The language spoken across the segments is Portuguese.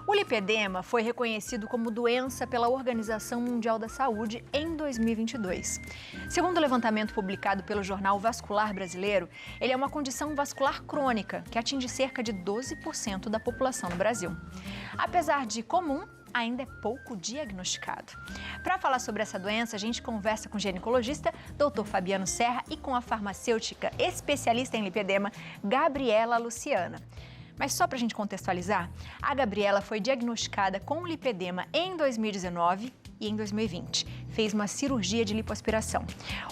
O lipedema foi reconhecido como doença pela Organização Mundial da Saúde em 2022. Segundo o levantamento publicado pelo Jornal Vascular Brasileiro, ele é uma condição vascular crônica que atinge cerca de 12% da população no Brasil. Apesar de comum, ainda é pouco diagnosticado. Para falar sobre essa doença, a gente conversa com o ginecologista Dr. Fabiano Serra e com a farmacêutica especialista em lipedema, Gabriela Luciana. Mas só para a gente contextualizar, a Gabriela foi diagnosticada com lipedema em 2019 e em 2020. Fez uma cirurgia de lipoaspiração.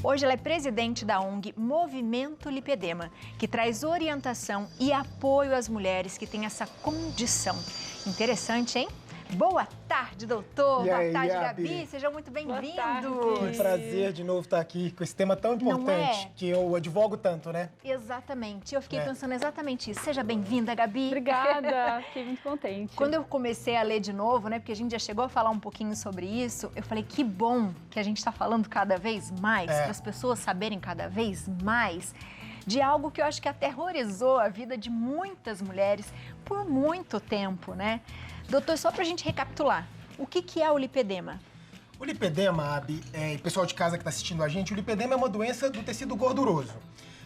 Hoje ela é presidente da ONG Movimento Lipedema, que traz orientação e apoio às mulheres que têm essa condição. Interessante, hein? Boa tarde, doutor. Boa tarde, Gabi. Seja muito bem-vindo. Que prazer de novo estar aqui com esse tema tão importante que eu advogo tanto, né? Exatamente. Eu fiquei pensando exatamente isso. Seja bem-vinda, Gabi. Obrigada. Fiquei muito contente. Quando eu comecei a ler de novo, né, porque a gente já chegou a falar um pouquinho sobre isso, eu falei que bom que a gente está falando cada vez mais, para as pessoas saberem cada vez mais de algo que eu acho que aterrorizou a vida de muitas mulheres por muito tempo, né? Doutor, só para a gente recapitular, o que é o lipedema? O lipedema, Abi, e pessoal de casa que está assistindo a gente, o lipedema é uma doença do tecido gorduroso.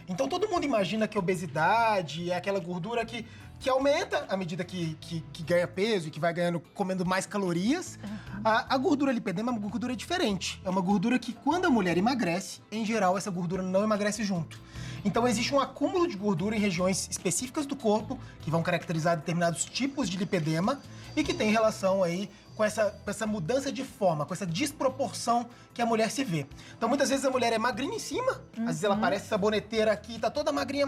Então todo mundo imagina que a obesidade é aquela gordura que aumenta à medida que ganha peso e que vai ganhando, comendo mais calorias. A gordura lipedema é uma gordura diferente. É uma gordura que quando a mulher emagrece, em geral essa gordura não emagrece junto. Então existe um acúmulo de gordura em regiões específicas do corpo, que vão caracterizar determinados tipos de lipedema e que tem relação aí com essa mudança de forma, com essa desproporção que a mulher se vê. Então muitas vezes a mulher é magrinha em cima, às vezes ela parece saboneteira aqui, tá toda magrinha,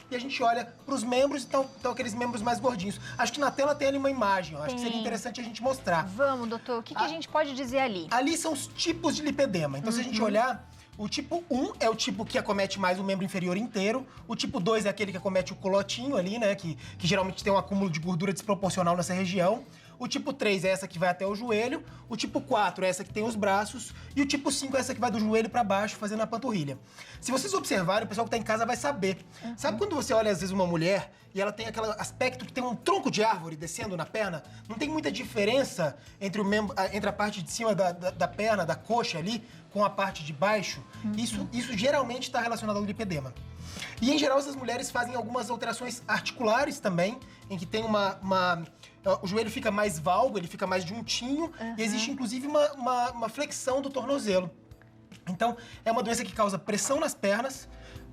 e a gente olha pros membros e estão aqueles membros mais gordinhos. Acho que na tela tem ali uma imagem, acho que seria interessante a gente mostrar. Vamos, doutor, o que a gente pode dizer ali? Ali são os tipos de lipedema. Então se a gente olhar, o tipo 1 é o tipo que acomete mais o membro inferior inteiro. O tipo 2 é aquele que acomete o colotinho ali, né? Que geralmente tem um acúmulo de gordura desproporcional nessa região. O tipo 3 é essa que vai até o joelho. O tipo 4 é essa que tem os braços. E o tipo 5 é essa que vai do joelho pra baixo, fazendo a panturrilha. Se vocês observarem, o pessoal que tá em casa vai saber. Sabe quando você olha, às vezes, uma mulher e ela tem aquele aspecto que tem um tronco de árvore descendo na perna? Não tem muita diferença entre a parte de cima da perna, da coxa ali, com a parte de baixo. Isso geralmente está relacionado ao lipedema. E, em geral, essas mulheres fazem algumas alterações articulares também, em que tem o joelho fica mais valgo, ele fica mais juntinho, e existe, inclusive, uma flexão do tornozelo. Então, é uma doença que causa pressão nas pernas,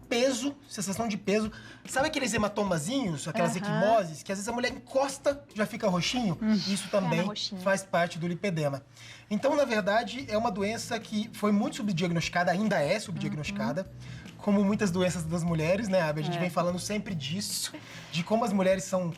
peso, sensação de peso. Sabe aqueles hematomazinhos, aquelas equimoses, que às vezes a mulher encosta, já fica roxinho? Isso também faz parte do lipedema. Então, na verdade, é uma doença que foi muito subdiagnosticada, ainda é subdiagnosticada, como muitas doenças das mulheres, né, Abby? A gente vem falando sempre disso, de como as mulheres são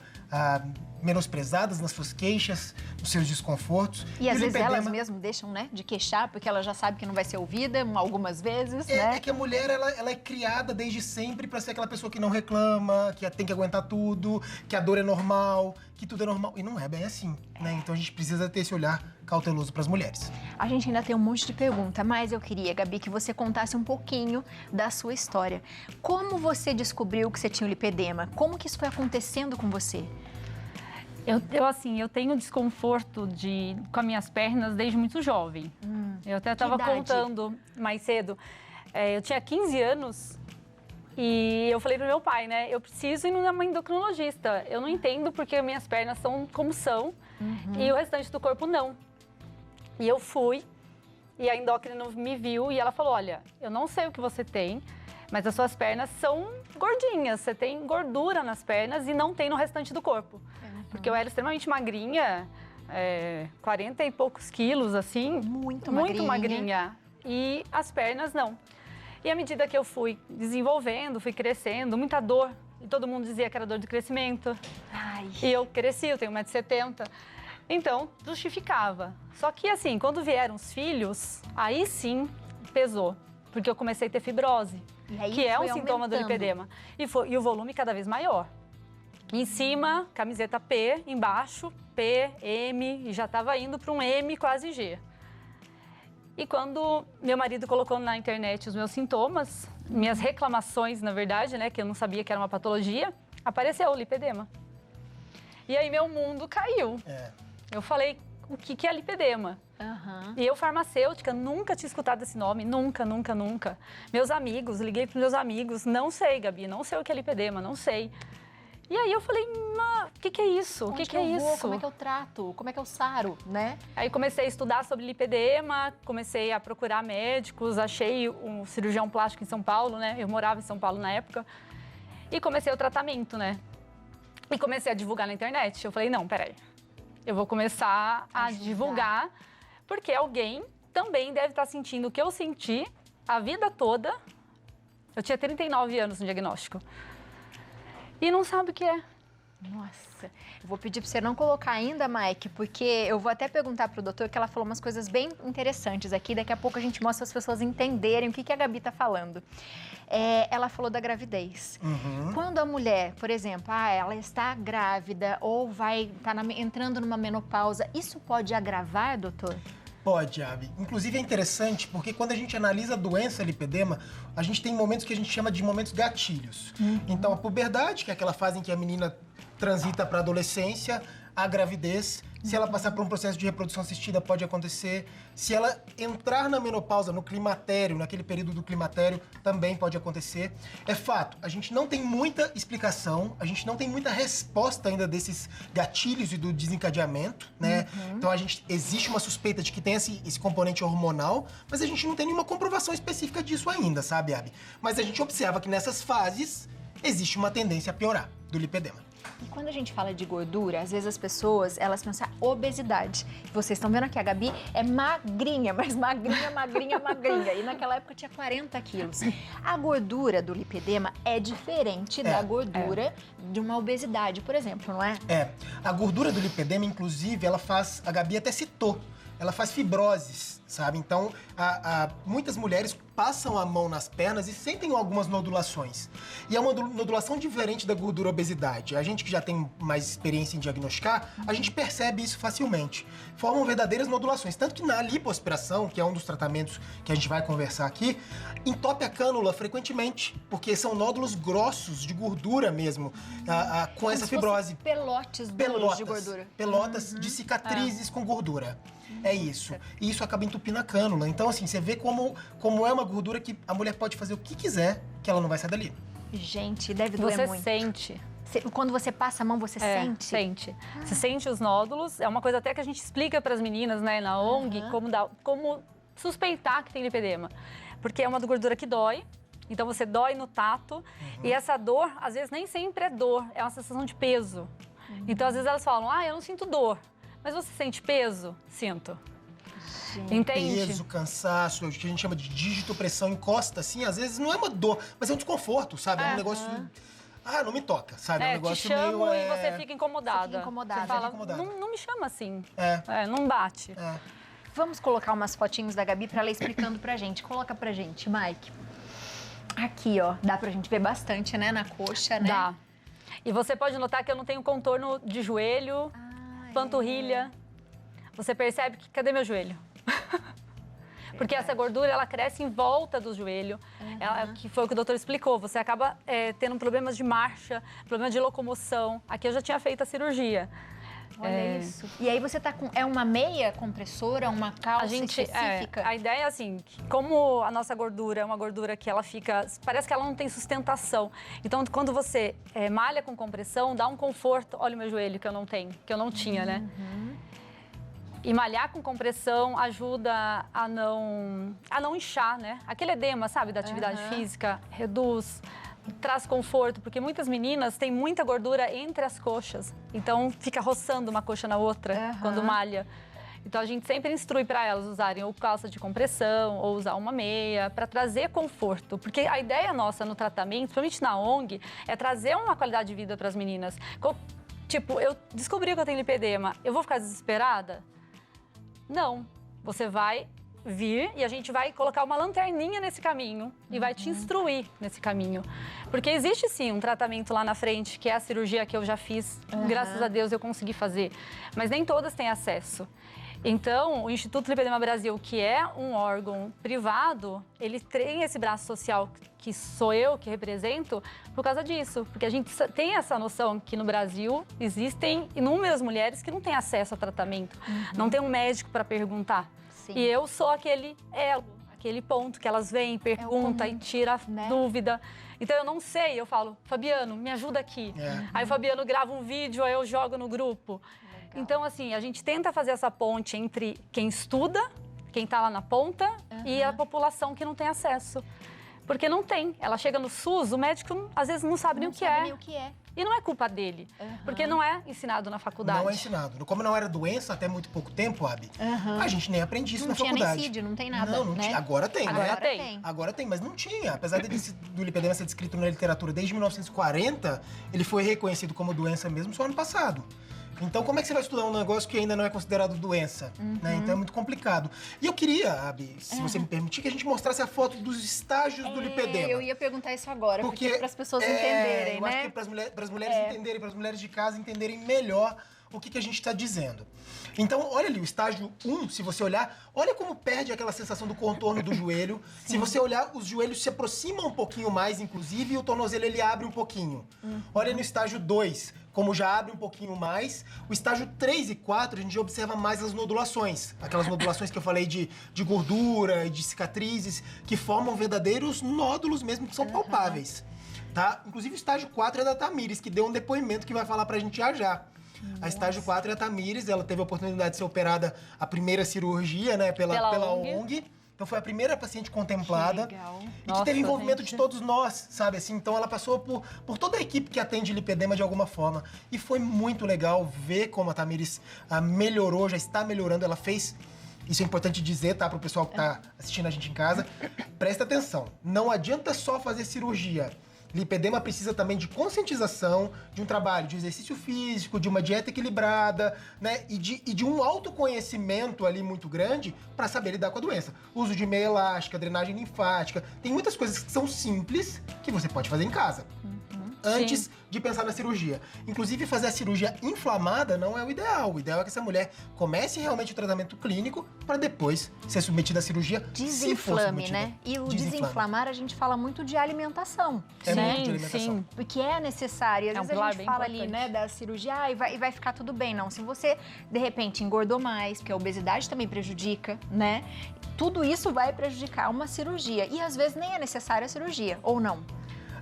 menosprezadas nas suas queixas, nos seus desconfortos. E às vezes elas mesmas deixam, né, de queixar, porque ela já sabe que não vai ser ouvida algumas vezes, né? É que a mulher, ela é criada desde sempre pra ser aquela pessoa que não reclama, que tem que aguentar tudo, que a dor é normal, que tudo é normal. E não é bem assim, né? Então a gente precisa ter esse olhar cauteloso pras mulheres. A gente ainda tem um monte de pergunta, mas eu queria, Gabi, que você contasse um pouquinho da sua história. Como você descobriu que você tinha o lipedema? Como que isso foi acontecendo com você? Eu tenho desconforto com as minhas pernas desde muito jovem. Eu até estava contando mais cedo. Eu tinha 15 anos e eu falei pro meu pai, né? Eu preciso ir numa endocrinologista. Eu não entendo porque minhas pernas são como são e o restante do corpo não. E eu fui e a endócrina me viu e ela falou, olha, eu não sei o que você tem, mas as suas pernas são gordinhas. Você tem gordura nas pernas e não tem no restante do corpo. Porque eu era extremamente magrinha, 40 e poucos quilos, assim. Muito magrinha. E as pernas, não. E à medida que eu fui desenvolvendo, fui crescendo, muita dor. E todo mundo dizia que era dor de crescimento. E eu cresci, eu tenho 1,70 m. Então, justificava. Só que, assim, quando vieram os filhos, aí sim pesou. Porque eu comecei a ter fibrose, que é um sintoma do lipedema. E o volume cada vez maior. Em cima, camiseta P, embaixo, P, M, e já estava indo para um M, quase G. E quando meu marido colocou na internet os meus sintomas, minhas reclamações, na verdade, né, que eu não sabia que era uma patologia, apareceu o lipedema. E aí meu mundo caiu. Eu falei, o que é lipedema? E eu, farmacêutica, nunca tinha escutado esse nome, nunca. Meus amigos, liguei para meus amigos, não sei, Gabi, não sei o que é lipedema, não sei. E aí eu falei, o que é isso? O que é isso? Como é que eu trato? Como é que eu saro, né? Aí comecei a estudar sobre lipedema, comecei a procurar médicos, achei um cirurgião plástico em São Paulo, né? Eu morava em São Paulo na época. E comecei o tratamento, né? E comecei a divulgar na internet. Eu falei, não, peraí. Eu vou começar a divulgar, porque alguém também deve estar sentindo o que eu senti a vida toda. Eu tinha 39 anos no diagnóstico. E não sabe o que é. Nossa, eu vou pedir para você não colocar ainda, Mike, porque eu vou até perguntar para o doutor, que ela falou umas coisas bem interessantes aqui. Daqui a pouco a gente mostra as pessoas entenderem o que a Gabi está falando. Ela falou da gravidez. Quando a mulher, por exemplo, ela está grávida ou está entrando numa menopausa, isso pode agravar, doutor? Pode, Abi. Inclusive é interessante porque quando a gente analisa a doença lipedema, a gente tem momentos que a gente chama de momentos gatilhos. Então a puberdade, que é aquela fase em que a menina transita para a adolescência, a gravidez, se ela passar por um processo de reprodução assistida, pode acontecer. Se ela entrar na menopausa, no climatério, naquele período do climatério, também pode acontecer. É fato, a gente não tem muita explicação, a gente não tem muita resposta ainda desses gatilhos e do desencadeamento, né? Então existe uma suspeita de que tem esse componente hormonal, mas a gente não tem nenhuma comprovação específica disso ainda, sabe, Abi? Mas a gente observa que nessas fases existe uma tendência a piorar do lipedema. E quando a gente fala de gordura, às vezes as pessoas, elas pensam obesidade. Vocês estão vendo aqui, a Gabi é magrinha, mas magrinha. E naquela época tinha 40 quilos. A gordura do lipedema é diferente da gordura de uma obesidade, por exemplo, não é? A gordura do lipedema, inclusive, a Gabi até citou, ela faz fibroses, sabe? Então, muitas mulheres passam a mão nas pernas e sentem algumas nodulações. E é uma nodulação diferente da gordura obesidade. A gente que já tem mais experiência em diagnosticar, a gente percebe isso facilmente. Formam verdadeiras nodulações. Tanto que na lipoaspiração, que é um dos tratamentos que a gente vai conversar aqui, entope a cânula frequentemente, porque são nódulos grossos de gordura mesmo, com essa fibrose. Pelotes de gordura. Pelotas de cicatrizes com gordura. É isso. E isso acaba entupindo a cânula. Então, assim, você vê como é uma gordura que a mulher pode fazer o que quiser, que ela não vai sair dali. Gente, deve doer muito. Você sente. Quando você passa a mão, você sente? Sente. Você sente os nódulos. É uma coisa até que a gente explica para as meninas, né, na ONG, como suspeitar que tem lipedema. Porque é uma gordura que dói. Então, você dói no tato. E essa dor, às vezes, nem sempre é dor. É uma sensação de peso. Então, às vezes, elas falam, eu não sinto dor. Mas você sente peso? Sinto. Gente. Entende? Peso, cansaço, o que a gente chama de digitopressão, encosta assim, às vezes não é uma dor, mas é um desconforto, sabe? É um negócio... não me toca, sabe? É um negócio te chamo meio... e você fica incomodada. Você fica incomodada. Você fala, não me chama assim. Não bate. Vamos colocar umas fotinhos da Gabi pra ela explicando pra gente. Coloca pra gente, Mike. Aqui, ó. Dá pra gente ver bastante, né? Na coxa, né? Dá. E você pode notar que eu não tenho contorno de joelho, panturrilha. Você percebe que... Cadê meu joelho? Porque essa gordura, ela cresce em volta do joelho, que foi o que o doutor explicou. Você acaba tendo problemas de marcha, problemas de locomoção. Aqui eu já tinha feito a cirurgia. Olha isso. E aí você tá com... É uma meia compressora, uma calça específica? A ideia é assim, que como a nossa gordura é uma gordura que ela fica... Parece que ela não tem sustentação. Então, quando você malha com compressão, dá um conforto. Olha o meu joelho, que eu não tenho, que eu não tinha, né? E malhar com compressão ajuda a não inchar, né? Aquele edema, sabe, da atividade física, reduz, traz conforto, porque muitas meninas têm muita gordura entre as coxas. Então, fica roçando uma coxa na outra quando malha. Então, a gente sempre instrui para elas usarem ou calça de compressão ou usar uma meia para trazer conforto. Porque a ideia nossa no tratamento, principalmente na ONG, é trazer uma qualidade de vida para as meninas. Tipo, eu descobri que eu tenho lipedema, eu vou ficar desesperada? Não. Você vai vir e a gente vai colocar uma lanterninha nesse caminho e vai te instruir nesse caminho. Porque existe sim um tratamento lá na frente, que é a cirurgia que eu já fiz. Graças a Deus eu consegui fazer. Mas nem todas têm acesso. Então, o Instituto Lipedema Brasil, que é um órgão privado, ele tem esse braço social que sou eu que represento por causa disso. Porque a gente tem essa noção que no Brasil existem inúmeras mulheres que não têm acesso a tratamento. Não tem um médico para perguntar. Sim. E eu sou aquele elo, aquele ponto que elas vêm, perguntam e tiram a dúvida. Então, eu não sei, eu falo, Fabiano, me ajuda aqui. Aí o Fabiano grava um vídeo, aí eu jogo no grupo. Então, assim, a gente tenta fazer essa ponte entre quem estuda, quem está lá na ponta, e a população que não tem acesso. Porque não tem. Ela chega no SUS, o médico às vezes não sabe nem o que é. E não é culpa dele, porque não é ensinado na faculdade. Não é ensinado. Como não era doença até muito pouco tempo, Abi, a gente nem aprendia isso na faculdade. Não tinha nem CID, não tem nada, Não tinha. Agora tem, Agora né? tem. Agora tem, mas não tinha. Apesar do lipedema ser descrito na literatura desde 1940, ele foi reconhecido como doença mesmo só ano passado. Então, como é que você vai estudar um negócio que ainda não é considerado doença? Né? Então, é muito complicado. E eu queria, Abi, se você me permitir, que a gente mostrasse a foto dos estágios do lipedema. Eu ia perguntar isso agora, porque para as pessoas eu entenderem, né? acho que para as mulheres entenderem, para as mulheres de casa entenderem melhor o que a gente está dizendo. Então, olha ali, o estágio 1, se você olhar, olha como perde aquela sensação do contorno do joelho. Se você olhar, os joelhos se aproximam um pouquinho mais, inclusive, e o tornozelo ele abre um pouquinho. Olha no estágio 2, como já abre um pouquinho mais. O estágio 3 e 4, a gente observa mais as nodulações. Aquelas nodulações que eu falei de gordura e de cicatrizes, que formam verdadeiros nódulos mesmo, que são palpáveis. Tá? Inclusive, o estágio 4 é da Tamires, que deu um depoimento que vai falar pra gente já. A estágio 4 é a Tamires, ela teve a oportunidade de ser operada, a primeira cirurgia, né, pela ONG. Então foi a primeira paciente contemplada. Que legal. E que teve envolvimento de todos nós, sabe assim? Então ela passou por toda a equipe que atende lipedema de alguma forma. E foi muito legal ver como a Tamires melhorou, já está melhorando. Ela fez... Isso é importante dizer, tá? Pro pessoal que tá assistindo a gente em casa. Presta atenção. Não adianta só fazer cirurgia. Lipedema precisa também de conscientização, de um trabalho de exercício físico, de uma dieta equilibrada, né? E de um autoconhecimento ali muito grande para saber lidar com a doença. Uso de meia elástica, drenagem linfática. Tem muitas coisas que são simples que você pode fazer em casa. Antes de pensar na cirurgia. Inclusive, fazer a cirurgia inflamada não é o ideal. O ideal é que essa mulher comece realmente o tratamento clínico para depois ser submetida à cirurgia. Desinflame, né? E o desinflamar, a gente fala muito de alimentação. Muito de alimentação. Porque é necessário. Às vezes a gente fala ali, importante. né, da cirurgia, e vai ficar tudo bem. Não, se você, de repente, engordou mais, porque a obesidade também prejudica, né? Tudo isso vai prejudicar uma cirurgia. E às vezes nem é necessária a cirurgia, ou não?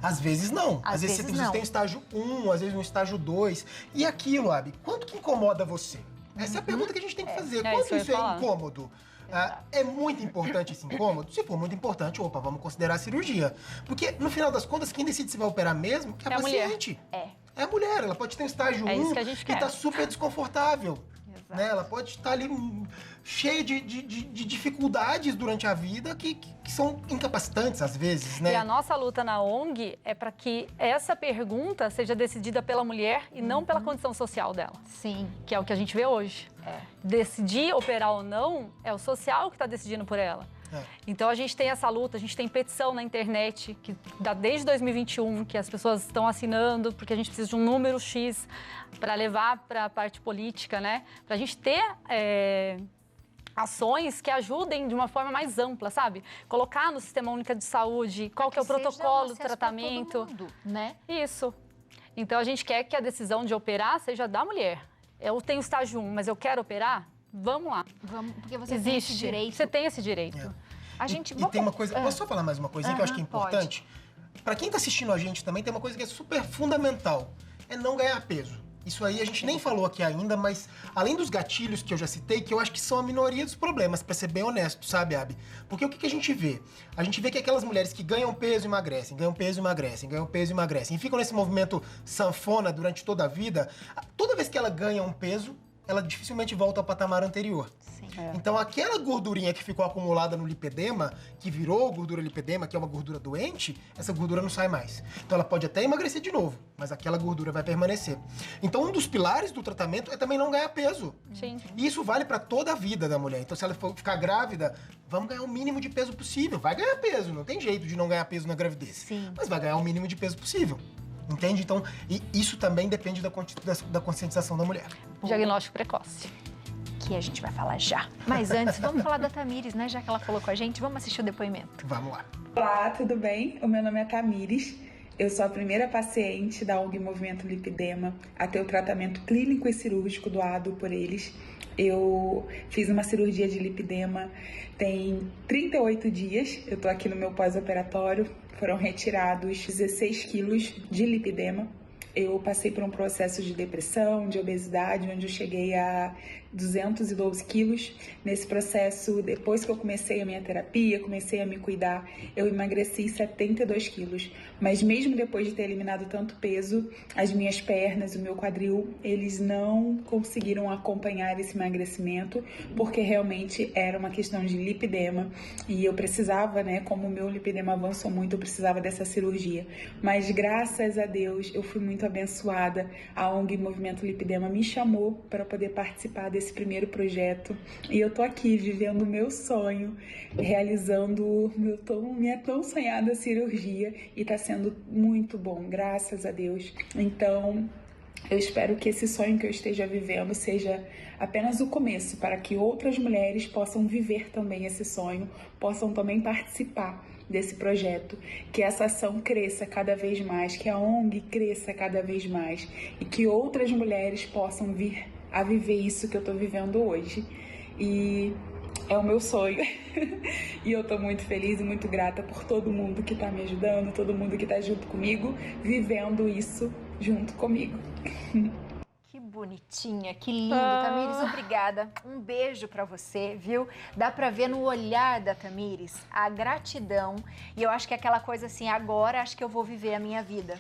Às vezes não. Às vezes você não. tem um estágio 1, às vezes um estágio 2. E aquilo, Abi, quanto que incomoda você? Essa é a pergunta que a gente tem que fazer. Quanto isso é incômodo? É muito importante esse incômodo? Se for muito importante, vamos considerar a cirurgia. Porque, no final das contas, quem decide se vai operar mesmo é a paciente. É a mulher. Ela pode ter um estágio 1 que tá super desconfortável. Né? Ela pode estar ali cheia de dificuldades durante a vida que são incapacitantes, às vezes, né? E a nossa luta na ONG é para que essa pergunta seja decidida pela mulher e não pela condição social dela. Sim. Que é o que a gente vê hoje. Decidir operar ou não é o social que está decidindo por ela. Então a gente tem essa luta, a gente tem petição na internet, que dá desde 2021, que as pessoas estão assinando, porque a gente precisa de um número X para levar para a parte política, né? Para a gente ter ações que ajudem de uma forma mais ampla, sabe? Colocar no Sistema Único de Saúde qual que é o protocolo do tratamento. Todo mundo, né? Isso. Então a gente quer que a decisão de operar seja da mulher. Eu tenho estágio 1, mas eu quero operar? Vamos lá. Vamos, porque você tem esse direito. Você tem esse direito. A gente... E tem uma coisa... Posso só falar mais uma coisinha que eu acho que é importante? Para quem tá assistindo a gente também, tem uma coisa que é super fundamental. É não ganhar peso. Isso aí a gente nem falou aqui ainda, mas além dos gatilhos que eu já citei, que eu acho que são a minoria dos problemas, pra ser bem honesto, sabe, Abi? Porque o que a gente vê? A gente vê que aquelas mulheres que ganham peso e emagrecem, ganham peso e emagrecem, ganham peso e emagrecem, e ficam nesse movimento sanfona durante toda a vida, toda vez que ela ganha um peso, ela dificilmente volta ao patamar anterior. Sim. Então, aquela gordurinha que ficou acumulada no lipedema, que virou gordura lipedema, que é uma gordura doente, essa gordura não sai mais. Então, ela pode até emagrecer de novo, mas aquela gordura vai permanecer. Então, um dos pilares do tratamento é também não ganhar peso. Sim. E isso vale pra toda a vida da mulher. Então, se ela for ficar grávida, vamos ganhar o mínimo de peso possível. Vai ganhar peso, não tem jeito de não ganhar peso na gravidez. Sim. Mas vai ganhar o mínimo de peso possível. Entende? Então, isso também depende da conscientização da mulher. Diagnóstico precoce. Que a gente vai falar já. Mas antes, vamos falar da Tamires, né? Já que ela falou com a gente, vamos assistir o depoimento. Vamos lá. Olá, tudo bem? O meu nome é Tamires. Eu sou a primeira paciente da ONG Movimento Lipedema a ter o tratamento clínico e cirúrgico doado por eles. Eu fiz uma cirurgia de lipedema tem 38 dias. Eu tô aqui no meu pós-operatório. Foram retirados 16 quilos de lipedema. Eu passei por um processo de depressão, de obesidade, onde eu cheguei a 212 quilos. Nesse processo, depois que eu comecei a minha terapia, comecei a me cuidar, eu emagreci 72 quilos. Mas mesmo depois de ter eliminado tanto peso, as minhas pernas, o meu quadril, eles não conseguiram acompanhar esse emagrecimento, porque realmente era uma questão de lipedema. E eu precisava, né, como o meu lipedema avançou muito, eu precisava dessa cirurgia. Mas graças a Deus, eu fui muito abençoada. A ONG Movimento Lipedema me chamou para poder participar desse primeiro projeto e eu tô aqui vivendo o meu sonho, realizando minha tão sonhada cirurgia e tá sendo muito bom, graças a Deus. Então, eu espero que esse sonho que eu esteja vivendo seja apenas o começo, para que outras mulheres possam viver também esse sonho, possam também participar desse projeto, que essa ação cresça cada vez mais, que a ONG cresça cada vez mais e que outras mulheres possam vir a viver isso que eu tô vivendo hoje. E é o meu sonho. E eu tô muito feliz e muito grata por todo mundo que tá me ajudando, todo mundo que tá junto comigo, vivendo isso junto comigo. Que bonitinha, que lindo. Tamires, obrigada. Um beijo pra você, viu? Dá pra ver no olhar da Tamires a gratidão. E eu acho que é aquela coisa assim, agora acho que eu vou viver a minha vida.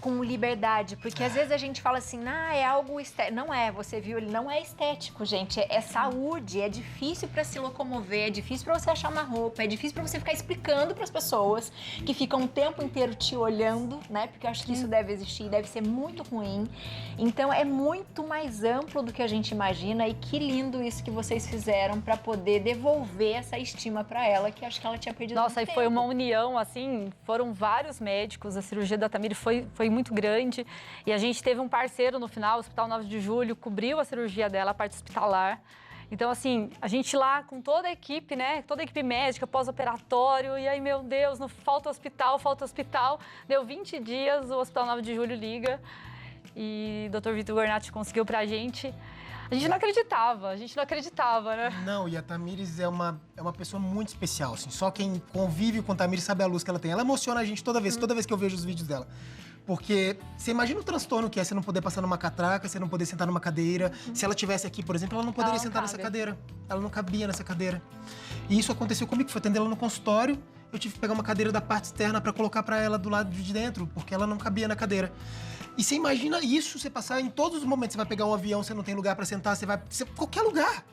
Com liberdade. Porque às vezes a gente fala assim, é algo estético. Não é, você viu, ele não é estético, gente. É saúde, é difícil pra se locomover, é difícil pra você achar uma roupa, é difícil pra você ficar explicando pras pessoas que ficam o tempo inteiro te olhando, né? Porque eu acho que isso deve existir, deve ser muito ruim. Então é muito mais amplo do que a gente imagina e que lindo isso que vocês fizeram para poder devolver essa estima para ela, que acho que ela tinha perdido. Nossa, e foi uma união, assim, foram vários médicos, a cirurgia da Tamires foi muito grande e a gente teve um parceiro no final, o Hospital 9 de Julho, cobriu a cirurgia dela, a parte hospitalar. Então, assim, a gente lá com toda a equipe, né, toda a equipe médica, pós-operatório, e aí, meu Deus, não falta hospital, deu 20 dias, o Hospital 9 de Julho liga. E o Dr. Vitor Gornati conseguiu pra gente. A gente não acreditava, né? Não, e a Tamires é uma pessoa muito especial, assim. Só quem convive com a Tamires sabe a luz que ela tem. Ela emociona a gente toda vez que eu vejo os vídeos dela. Porque você imagina o transtorno que é você não poder passar numa catraca, você não poder sentar numa cadeira. Se ela tivesse aqui, por exemplo, ela não poderia sentar nessa cadeira. Ela não cabia nessa cadeira. E isso aconteceu comigo, foi atender ela no consultório. Eu tive que pegar uma cadeira da parte externa pra colocar pra ela do lado de dentro, porque ela não cabia na cadeira. E você imagina isso, você passar em todos os momentos. Você vai pegar um avião, você não tem lugar pra sentar, qualquer lugar.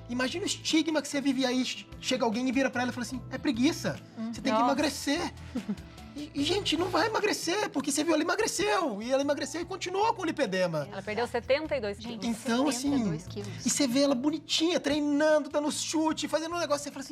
Imagina o estigma que você vive aí. Chega alguém e vira pra ela e fala assim, é preguiça, você tem que emagrecer. E, gente, não vai emagrecer, porque você viu, ela emagreceu. E ela emagreceu e continuou com o lipedema. Ela perdeu 72 quilos. Então, 72 assim, quilos. e você vê ela bonitinha, treinando, dando chute, fazendo um negócio. Você fala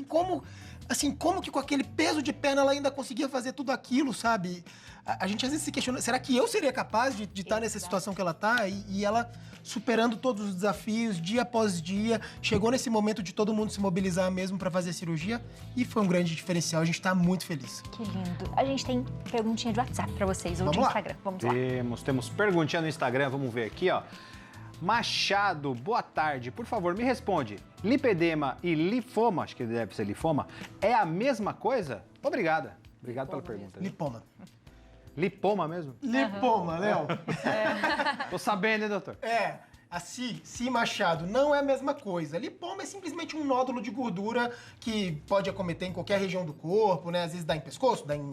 assim, como que com aquele peso de perna ela ainda conseguia fazer tudo aquilo, sabe? A gente às vezes se questiona, será que eu seria capaz de estar nessa situação que ela tá? E ela superando todos os desafios, dia após dia, chegou nesse momento de todo mundo se mobilizar mesmo pra fazer a cirurgia e foi um grande diferencial, a gente tá muito feliz. Que lindo. A gente tem perguntinha de WhatsApp pra vocês, ou de Instagram. Vamos lá. Temos perguntinha no Instagram, vamos ver aqui, ó. Machado, boa tarde. Por favor, me responde. Lipedema e linfoma, acho que deve ser linfoma, é a mesma coisa? Obrigado pela pergunta. Lipoma. Lipoma mesmo? Lipoma, Léo. Tô sabendo, hein, doutor? A Si Machado, não é a mesma coisa. Lipoma é simplesmente um nódulo de gordura que pode acometer em qualquer região do corpo, né? Às vezes dá em pescoço, dá em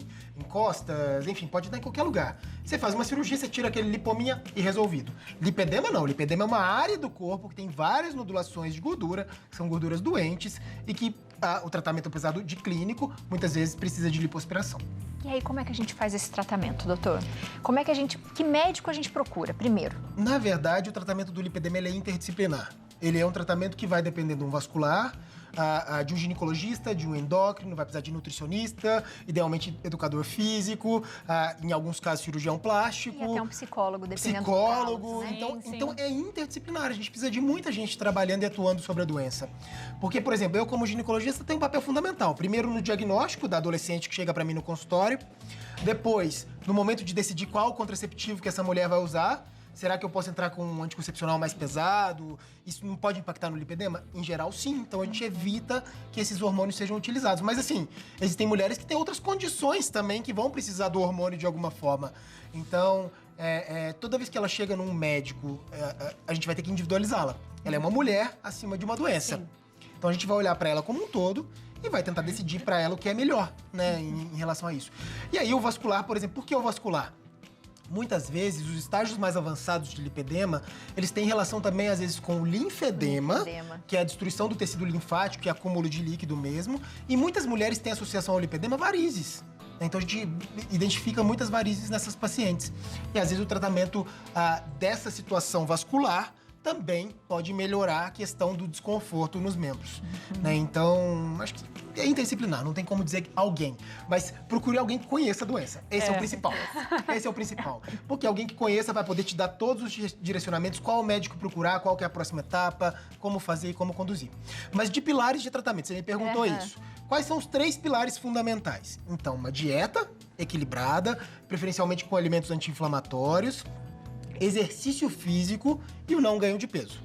costas, enfim, pode dar em qualquer lugar. Você faz uma cirurgia, você tira aquele lipominha e resolvido. Lipedema não. Lipedema é uma área do corpo que tem várias nodulações de gordura, que são gorduras doentes e que o tratamento, apesar de clínico, muitas vezes precisa de lipoaspiração. E aí, como é que a gente faz esse tratamento, doutor? Que médico a gente procura primeiro? Na verdade, o tratamento do lipedema ele é interdisciplinar. Ele é um tratamento que vai depender de um vascular, de um ginecologista, de um endócrino, vai precisar de nutricionista, idealmente educador físico, em alguns casos cirurgião plástico. E até um psicólogo, dependendo do caso, né? Então é interdisciplinar, a gente precisa de muita gente trabalhando e atuando sobre a doença. Porque, por exemplo, eu como ginecologista tenho um papel fundamental. Primeiro no diagnóstico da adolescente que chega para mim no consultório, depois no momento de decidir qual contraceptivo que essa mulher vai usar. Será que eu posso entrar com um anticoncepcional mais pesado? Isso não pode impactar no lipedema? Em geral, sim. Então, a gente evita que esses hormônios sejam utilizados. Mas, assim, existem mulheres que têm outras condições também que vão precisar do hormônio de alguma forma. Então, toda vez que ela chega num médico, a gente vai ter que individualizá-la. Ela é uma mulher acima de uma doença. Sim. Então, a gente vai olhar para ela como um todo e vai tentar decidir para ela o que é melhor, né, em relação a isso. E aí, o vascular, por exemplo, por que o vascular? Muitas vezes, os estágios mais avançados de lipedema, eles têm relação também, às vezes, com o linfedema, que é a destruição do tecido linfático, que é acúmulo de líquido mesmo. E muitas mulheres têm associação ao lipedema varizes. Então, a gente identifica muitas varizes nessas pacientes. E, às vezes, o tratamento dessa situação vascular também pode melhorar a questão do desconforto nos membros. Né? Então, acho que é interdisciplinar, não tem como dizer alguém. Mas procure alguém que conheça a doença. Esse é o principal. Esse é o principal. Porque alguém que conheça vai poder te dar todos os direcionamentos, qual médico procurar, qual que é a próxima etapa, como fazer e como conduzir. Mas de pilares de tratamento, você me perguntou isso. Quais são os 3 pilares fundamentais? Então, uma dieta equilibrada, preferencialmente com alimentos anti-inflamatórios, exercício físico e o não ganho de peso.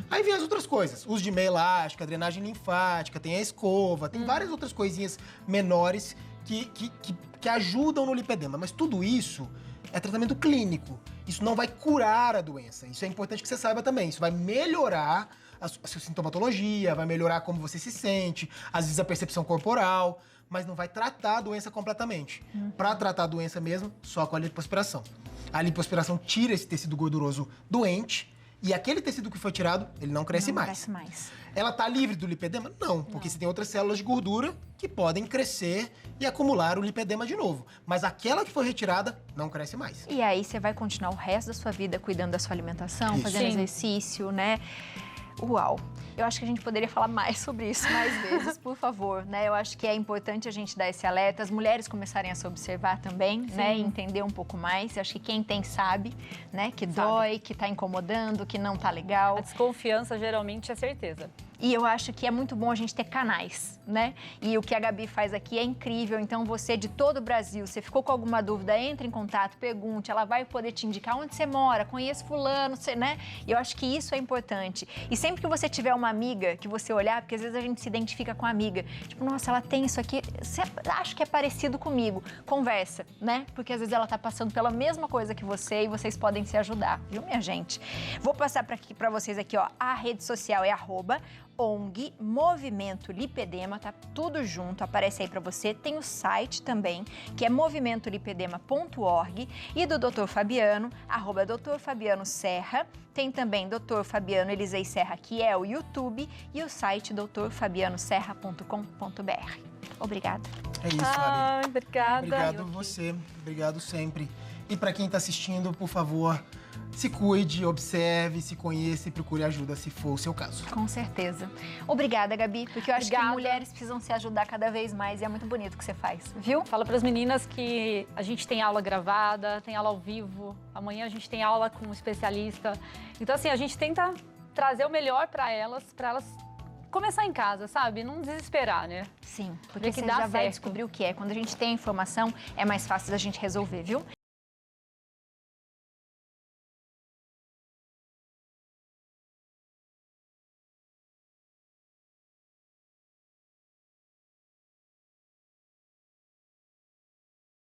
Aí vem as outras coisas, uso de meia elástica, drenagem linfática, tem a escova, tem várias outras coisinhas menores que ajudam no lipedema. Mas tudo isso é tratamento clínico. Isso não vai curar a doença. Isso é importante que você saiba também. Isso vai melhorar a sua sintomatologia, vai melhorar como você se sente, às vezes a percepção corporal, mas não vai tratar a doença completamente. Para tratar a doença mesmo, só com a lipoaspiração. A lipoaspiração tira esse tecido gorduroso doente e aquele tecido que foi tirado, ele não cresce mais. Ela tá livre do lipedema? Não, porque você tem outras células de gordura que podem crescer e acumular o lipedema de novo. Mas aquela que foi retirada não cresce mais. E aí você vai continuar o resto da sua vida cuidando da sua alimentação, fazendo exercício, né? Uau! Eu acho que a gente poderia falar mais sobre isso mais vezes, por favor, né? Eu acho que é importante a gente dar esse alerta, as mulheres começarem a se observar também, né? E entender um pouco mais. Eu acho que quem tem sabe, né? Que dói, que tá incomodando, que não tá legal. A desconfiança geralmente é certeza. E eu acho que é muito bom a gente ter canais, né? E o que a Gabi faz aqui é incrível. Então, você de todo o Brasil, você ficou com alguma dúvida, entre em contato, pergunte. Ela vai poder te indicar onde você mora, conhece fulano, né? E eu acho que isso é importante. E sempre que você tiver uma amiga que você olhar, porque às vezes a gente se identifica com a amiga. Tipo, nossa, ela tem isso aqui, você acha que é parecido comigo. Conversa, né? Porque às vezes ela tá passando pela mesma coisa que você e vocês podem se ajudar, viu, minha gente? Vou passar pra vocês aqui, ó. A rede social é @ONG Movimento Lipedema, tá tudo junto, aparece aí pra você. Tem o site também, que é movimentolipedema.org, e do Dr. Fabiano, @Dr. Fabiano Serra. Tem também Dr. Fabiano Elisei Serra, que é o YouTube, e o site drfabianoserra.com.br. Obrigada. É isso, Ari. Obrigada. Obrigado você, obrigado sempre. E pra quem tá assistindo, por favor, se cuide, observe, se conheça e procure ajuda se for o seu caso. Com certeza. Obrigada, Gabi, porque eu acho que mulheres precisam se ajudar cada vez mais e é muito bonito o que você faz, viu? Fala para as meninas que a gente tem aula gravada, tem aula ao vivo, amanhã a gente tem aula com um especialista. Então, assim, a gente tenta trazer o melhor para elas começar em casa, sabe? Não desesperar, né? Sim, porque você já vai descobrir o que é. Quando a gente tem a informação, é mais fácil da gente resolver, viu?